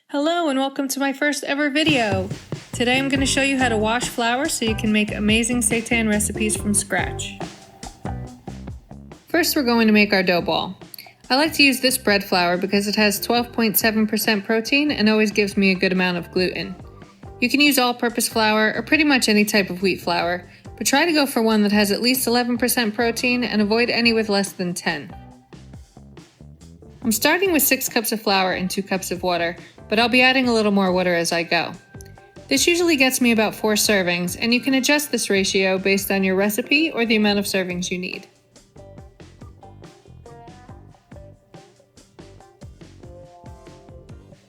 Hello and welcome to my first ever video. Today I'm going to show you how to wash flour so you can make amazing seitan recipes from scratch. First we're going to make our dough ball. I like to use this bread flour because it has 12.7% protein and always gives me a good amount of gluten. You can use all-purpose flour or pretty much any type of wheat flour, but try to go for one that has at least 11% protein and avoid any with less than 10. I'm starting with 6 cups of flour and 2 cups of water, but I'll be adding a little more water as I go. This usually gets me about 4 servings, and you can adjust this ratio based on your recipe or the amount of servings you need.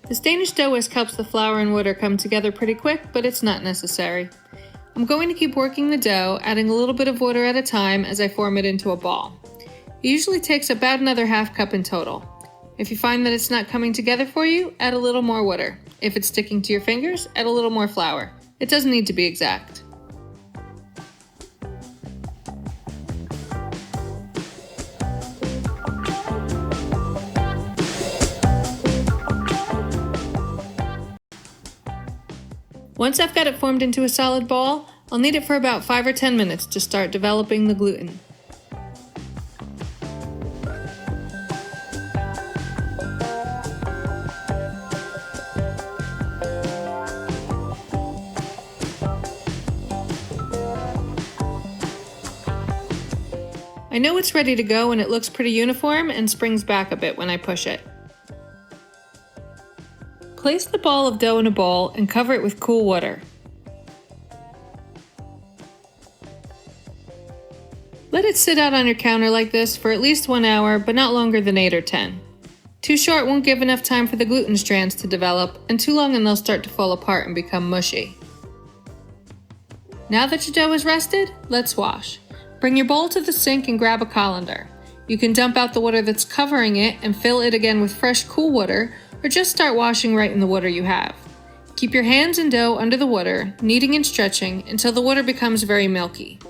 The Danish dough whisk helps the flour and water come together pretty quick, but it's not necessary. I'm going to keep working the dough, adding a little bit of water at a time as I form it into a ball. It usually takes about another half cup in total. If you find that it's not coming together for you, add a little more water. If it's sticking to your fingers, add a little more flour. It doesn't need to be exact. Once I've got it formed into a solid ball, I'll knead it for about 5 or 10 minutes to start developing the gluten. I know it's ready to go when it looks pretty uniform and springs back a bit when I push it. Place the ball of dough in a bowl and cover it with cool water. Let it sit out on your counter like this for at least 1 hour, but not longer than 8 or 10. Too short won't give enough time for the gluten strands to develop, and too long and they'll start to fall apart and become mushy. Now that your dough is rested, let's wash. Bring your bowl to the sink and grab a colander. You can dump out the water that's covering it and fill it again with fresh, cool water, or just start washing right in the water you have. Keep your hands and dough under the water, kneading and stretching until the water becomes very milky.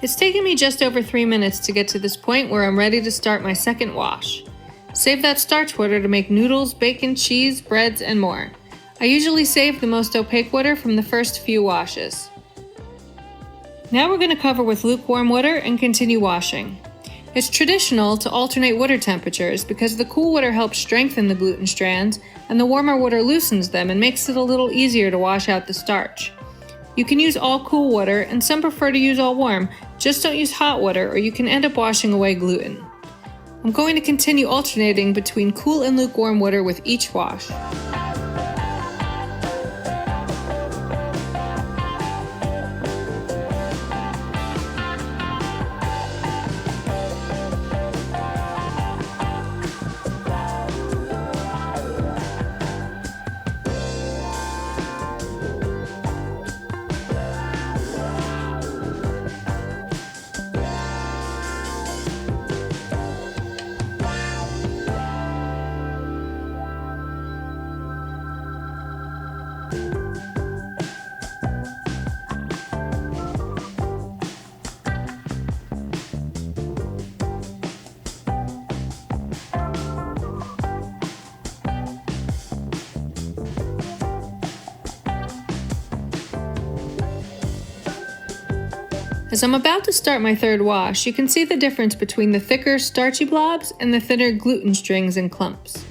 It's taken me just over 3 minutes to get to this point where I'm ready to start my second wash. Save that starch water to make noodles, bacon, cheese, breads, and more. I usually save the most opaque water from the first few washes. Now we're going to cover with lukewarm water and continue washing. It's traditional to alternate water temperatures because the cool water helps strengthen the gluten strands and the warmer water loosens them and makes it a little easier to wash out the starch. You can use all cool water, and some prefer to use all warm. Just don't use hot water or you can end up washing away gluten. I'm going to continue alternating between cool and lukewarm water with each wash. As I'm about to start my third wash, you can see the difference between the thicker, starchy blobs and the thinner gluten strings and clumps.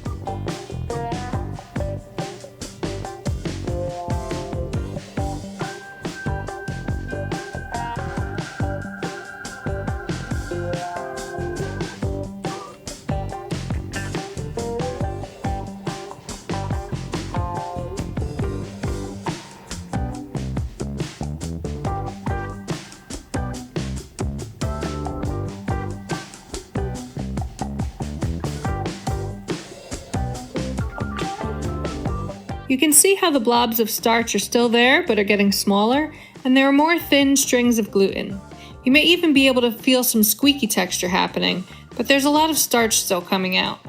You can see how the blobs of starch are still there but are getting smaller, and there are more thin strings of gluten. You may even be able to feel some squeaky texture happening, but there's a lot of starch still coming out.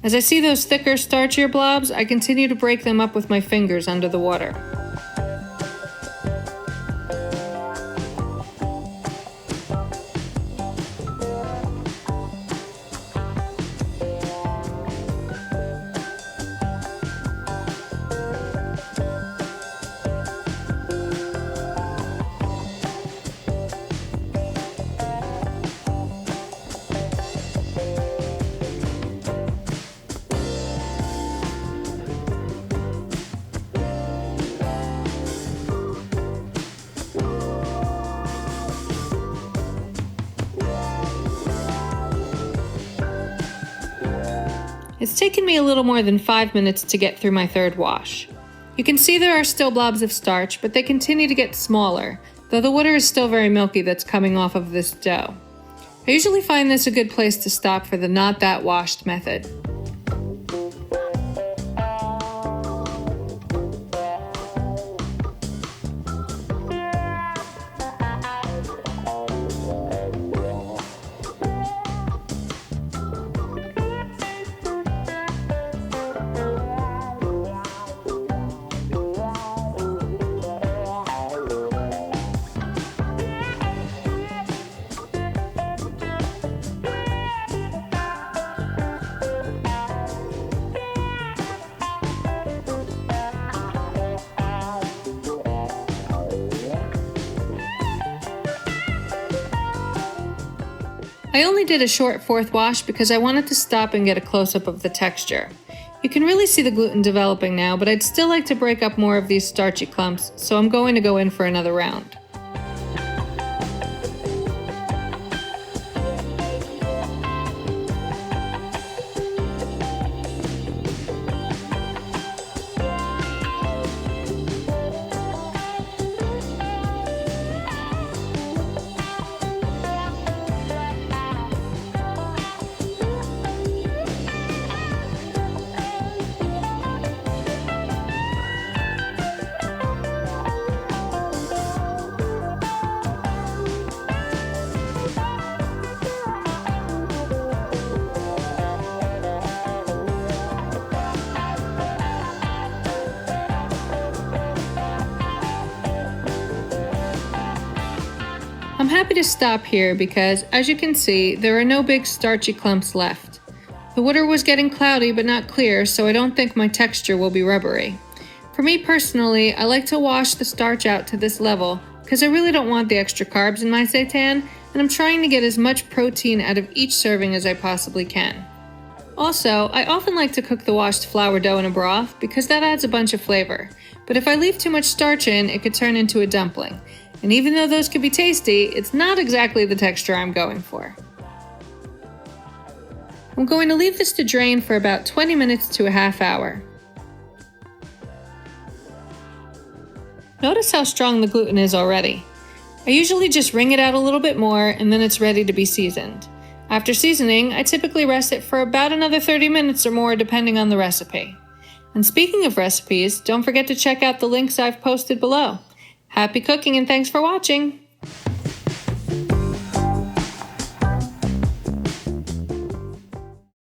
As I see those thicker, starchier blobs, I continue to break them up with my fingers under the water. It's taken me a little more than 5 minutes to get through my third wash. You can see there are still blobs of starch, but they continue to get smaller, though the water is still very milky that's coming off of this dough. I usually find this a good place to stop for the not that washed method. I only did a short fourth wash because I wanted to stop and get a close-up of the texture. You can really see the gluten developing now, but I'd still like to break up more of these starchy clumps, so I'm going to go in for another round. I'm happy to stop here because, as you can see, there are no big starchy clumps left. The water was getting cloudy but not clear, so I don't think my texture will be rubbery. For me personally, I like to wash the starch out to this level because I really don't want the extra carbs in my seitan, and I'm trying to get as much protein out of each serving as I possibly can. Also, I often like to cook the washed flour dough in a broth because that adds a bunch of flavor. But if I leave too much starch in, it could turn into a dumpling. And even though those could be tasty, it's not exactly the texture I'm going for. I'm going to leave this to drain for about 20 minutes to a half hour. Notice how strong the gluten is already. I usually just wring it out a little bit more and then it's ready to be seasoned. After seasoning, I typically rest it for about another 30 minutes or more depending on the recipe. And speaking of recipes, don't forget to check out the links I've posted below. Happy cooking and thanks for watching!